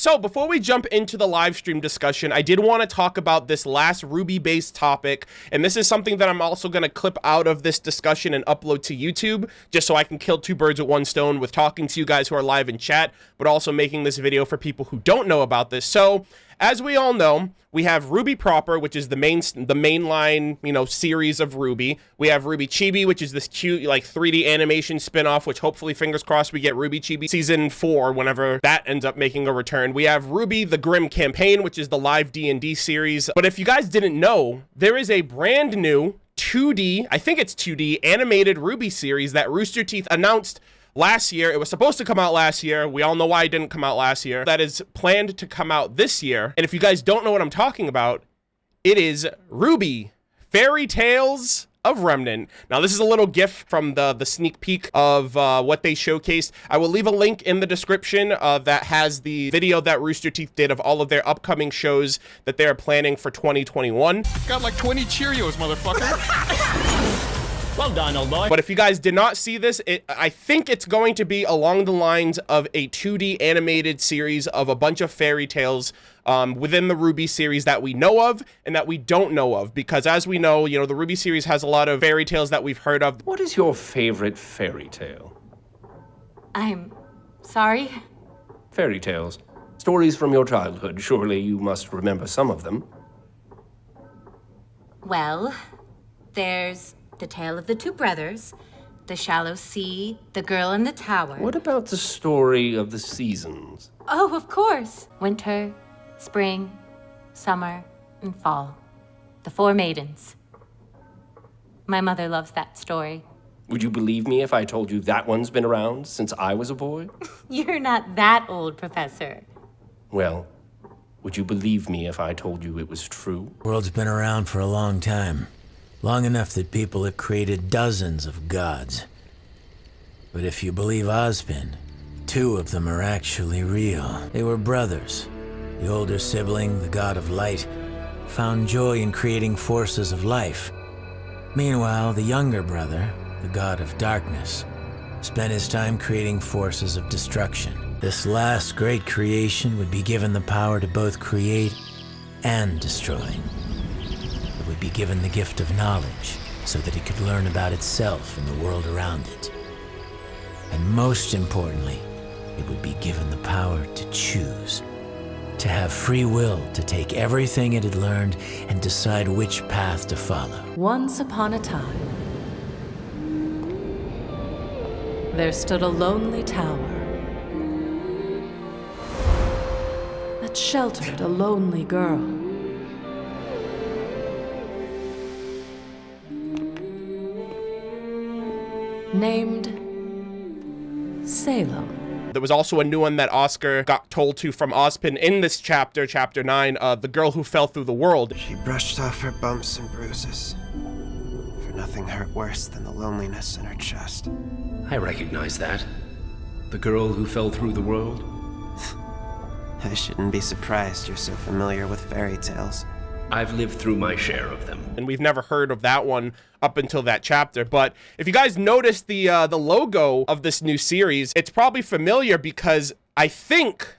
So before we jump into the live stream discussion, I did want to talk about this last RWBY-based topic, and this is something that I'm also going to clip out of this discussion and upload to YouTube, just so I can kill two birds with one stone with talking to you guys who are live in chat, but also making this video for people who don't know about this. So, as we all know, we have RWBY proper, which is the mainline, you know, series of RWBY. We have RWBY Chibi, which is this cute, like, 3D animation spin-off, which hopefully, fingers crossed, we get RWBY Chibi Season 4 whenever that ends up making a return. We have RWBY The Grim Campaign, which is the live D&D series. But if you guys didn't know, there is a brand new 2D, I think it's 2D, animated RWBY series that Rooster Teeth announced last year. It was supposed to come out last year. We all know why it didn't come out last year. That is planned to come out this year. And if you guys don't know what I'm talking about, it is RWBY Fairy Tales of Remnant. Now, this is a little gif from the sneak peek of what they showcased. I will leave a link in the description that has the video that Rooster Teeth did of all of their upcoming shows that they're planning for 2021. Got like 20 Cheerios, motherfucker. Well done, old boy. But if you guys did not see this, I think it's going to be along the lines of a 2D animated series of a bunch of fairy tales within the RWBY series that we know of and that we don't know of. Because as we know, you know, the RWBY series has a lot of fairy tales that we've heard of. What is your favorite fairy tale? I'm sorry? Fairy tales. Stories from your childhood. Surely you must remember some of them. Well, there's The Tale of the Two Brothers, The Shallow Sea, The Girl in the Tower. What about the story of the seasons? Oh, of course. Winter, spring, summer, and fall. The Four Maidens. My mother loves that story. Would you believe me if I told you that one's been around since I was a boy? You're not that old, Professor. Well, would you believe me if I told you it was true? The world's been around for a long time. Long enough that people have created dozens of gods. But if you believe Ozpin, 2 of them are actually real. They were brothers. The older sibling, the god of light, found joy in creating forces of life. Meanwhile, the younger brother, the god of darkness, spent his time creating forces of destruction. This last great creation would be given the power to both create and destroy. It would be given the gift of knowledge so that it could learn about itself and the world around it. And most importantly, it would be given the power to choose, to have free will to take everything it had learned and decide which path to follow. Once upon a time, there stood a lonely tower that sheltered a lonely girl. Named Salem. There was also a new one that Oscar got told to from Ozpin in this chapter, chapter 9, The Girl Who Fell Through the World. She brushed off her bumps and bruises, for nothing hurt worse than the loneliness in her chest. I recognize that. The girl who fell through the world. I shouldn't be surprised you're so familiar with fairy tales. I've lived through my share of them. And we've never heard of that one up until that chapter. But if you guys notice the logo of this new series, it's probably familiar because I think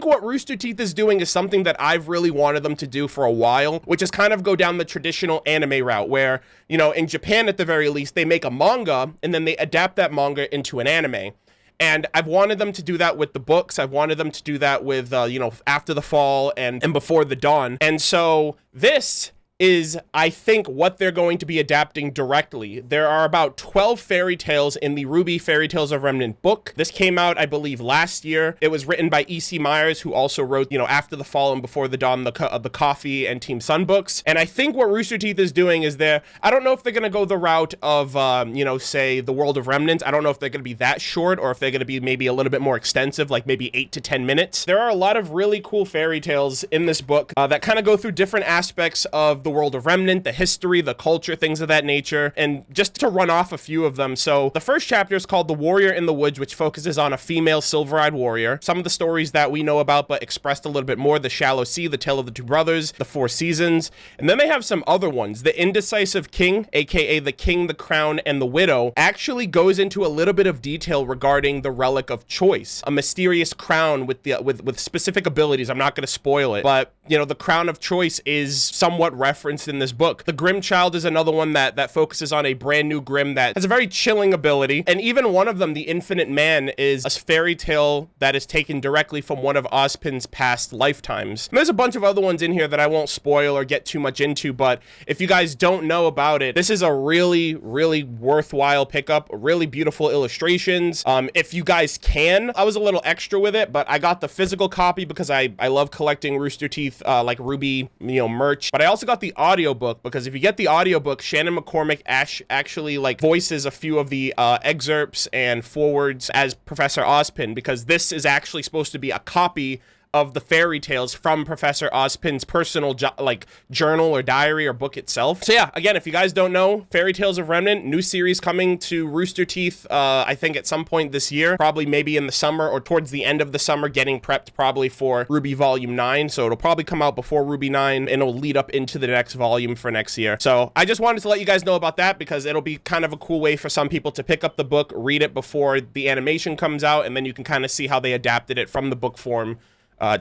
what Rooster Teeth is doing is something that I've really wanted them to do for a while, which is kind of go down the traditional anime route where, you know, in Japan at the very least, they make a manga and then they adapt that manga into an anime. And I've wanted them to do that with the books. I've wanted them to do that with, you know, After the Fall and Before the Dawn. And so this is, I think, what they're going to be adapting directly. There are about 12 fairy tales in the RWBY Fairy Tales of Remnant book. This came out, I believe, last year. It was written by E.C. Myers, who also wrote, you know, After the Fall and Before the Dawn, the Coffee and Team Sun books. And I think what Rooster Teeth is doing is I don't know if they're going to go the route of, you know, say, The World of Remnant. I don't know if they're going to be that short or if they're going to be maybe a little bit more extensive, like maybe 8 to 10 minutes. There are a lot of really cool fairy tales in this book that kind of go through different aspects of the the world of Remnant, the history, the culture, things of that nature. And just to run off a few of them. So the first chapter is called The Warrior in the Woods, which focuses on a female silver-eyed warrior. Some of the stories that we know about but expressed a little bit more: The Shallow Sea, The Tale of the Two Brothers, The Four Seasons. And then they have some other ones. The Indecisive King, aka The King, the Crown, and the Widow, actually goes into a little bit of detail regarding the Relic of Choice, a mysterious crown with specific abilities. I'm not going to spoil it, but you know, the Crown of Choice is somewhat referenced in this book. The Grimm Child is another one that focuses on a brand new Grimm that has a very chilling ability. And even one of them, The Infinite Man, is a fairy tale that is taken directly from one of Ozpin's past lifetimes. And there's a bunch of other ones in here that I won't spoil or get too much into, but if you guys don't know about it, this is a really, really worthwhile pickup. Really beautiful illustrations. If you guys can, I was a little extra with it, but I got the physical copy because I love collecting Rooster Teeth like RWBY, you know, merch. But I also got the audiobook because if you get the audiobook, Shannon McCormick actually like voices a few of the excerpts and forwards as Professor Ozpin, because this is actually supposed to be a copy of the fairy tales from Professor Ozpin's personal like journal or diary or book itself. So yeah, again, if you guys don't know, Fairy Tales of Remnant, new series coming to Rooster Teeth, I think at some point this year, probably maybe in the summer or towards the end of the summer, getting prepped probably for RWBY Volume 9. So it'll probably come out before RWBY 9 and it'll lead up into the next volume for next year. So I just wanted to let you guys know about that because it'll be kind of a cool way for some people to pick up the book, read it before the animation comes out, and then you can kind of see how they adapted it from the book form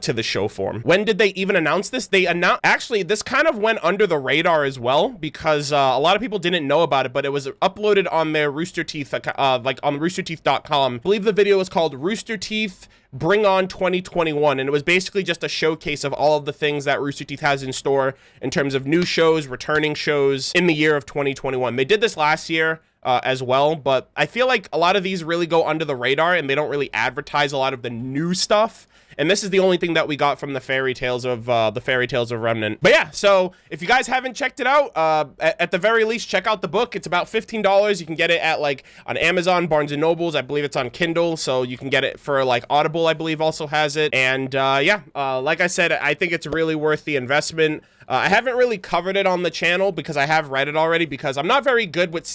to the show form. When did they even announce this? They announced, actually, this kind of went under the radar as well because a lot of people didn't know about it, but it was uploaded on their Rooster Teeth, like on roosterteeth.com. I believe the video was called Rooster Teeth Bring On 2021, and it was basically just a showcase of all of the things that Rooster Teeth has in store in terms of new shows, returning shows in the year of 2021. They did this last year as well, but I feel like a lot of these really go under the radar and they don't really advertise a lot of the new stuff. And this is the only thing that we got from the Fairy Tales of Remnant. But yeah, so if you guys haven't checked it out, at the very least, check out the book. It's about $15. You can get it at like on Amazon, Barnes and Nobles. I believe it's on Kindle, so you can get it for like Audible, I believe also has it. And yeah, like I said, I think it's really worth the investment. I haven't really covered it on the channel because I have read it already, because I'm not very good with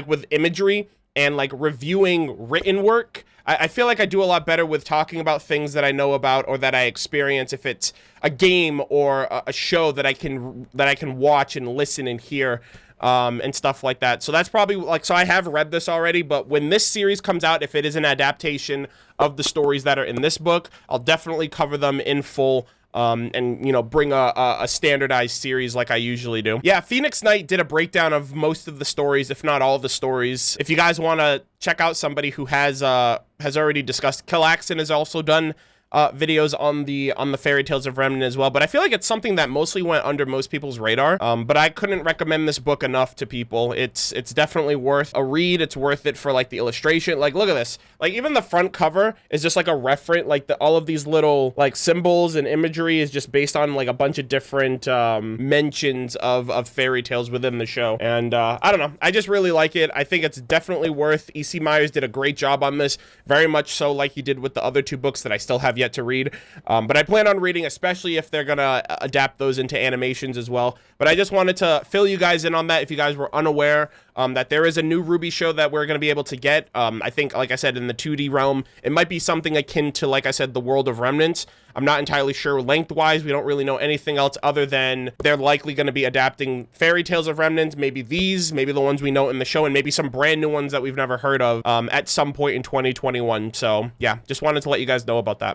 with imagery and like reviewing written work. I feel like I do a lot better with talking about things that I know about or that I experience if it's a game or a show that I can watch and listen and hear and stuff like that. So that's probably like, so I have read this already, but when this series comes out, if it is an adaptation of the stories that are in this book, I'll definitely cover them in full. And you know, bring a standardized series like I usually do. Yeah, Phoenix Knight did a breakdown of most of the stories, if not all of the stories. If you guys want to check out somebody who has already discussed, Killaxon has also done videos on the Fairy Tales of Remnant as well, but I feel like it's something that mostly went under most people's radar. But I couldn't recommend this book enough to people. It's definitely worth a read. It's worth it for like the illustration. Like, look at this. Like, even the front cover is just like a reference. Like all of these little like symbols and imagery is just based on like a bunch of different mentions of fairy tales within the show. And I don't know. I just really like it. I think it's definitely worth. E.C. Myers did a great job on this, very much so like he did with the other two books that I still have yet to read, but I plan on reading, especially if they're gonna adapt those into animations as well. But I just wanted to fill you guys in on that if you guys were unaware that there is a new RWBY show that we're gonna be able to get. I think, like I said, in the 2D realm, it might be something akin to, like I said, the World of Remnants. I'm not entirely sure lengthwise. We don't really know anything else other than they're likely going to be adapting Fairy Tales of Remnants, maybe these, maybe the ones we know in the show, and maybe some brand new ones that we've never heard of at some point in 2021. So yeah, just wanted to let you guys know about that.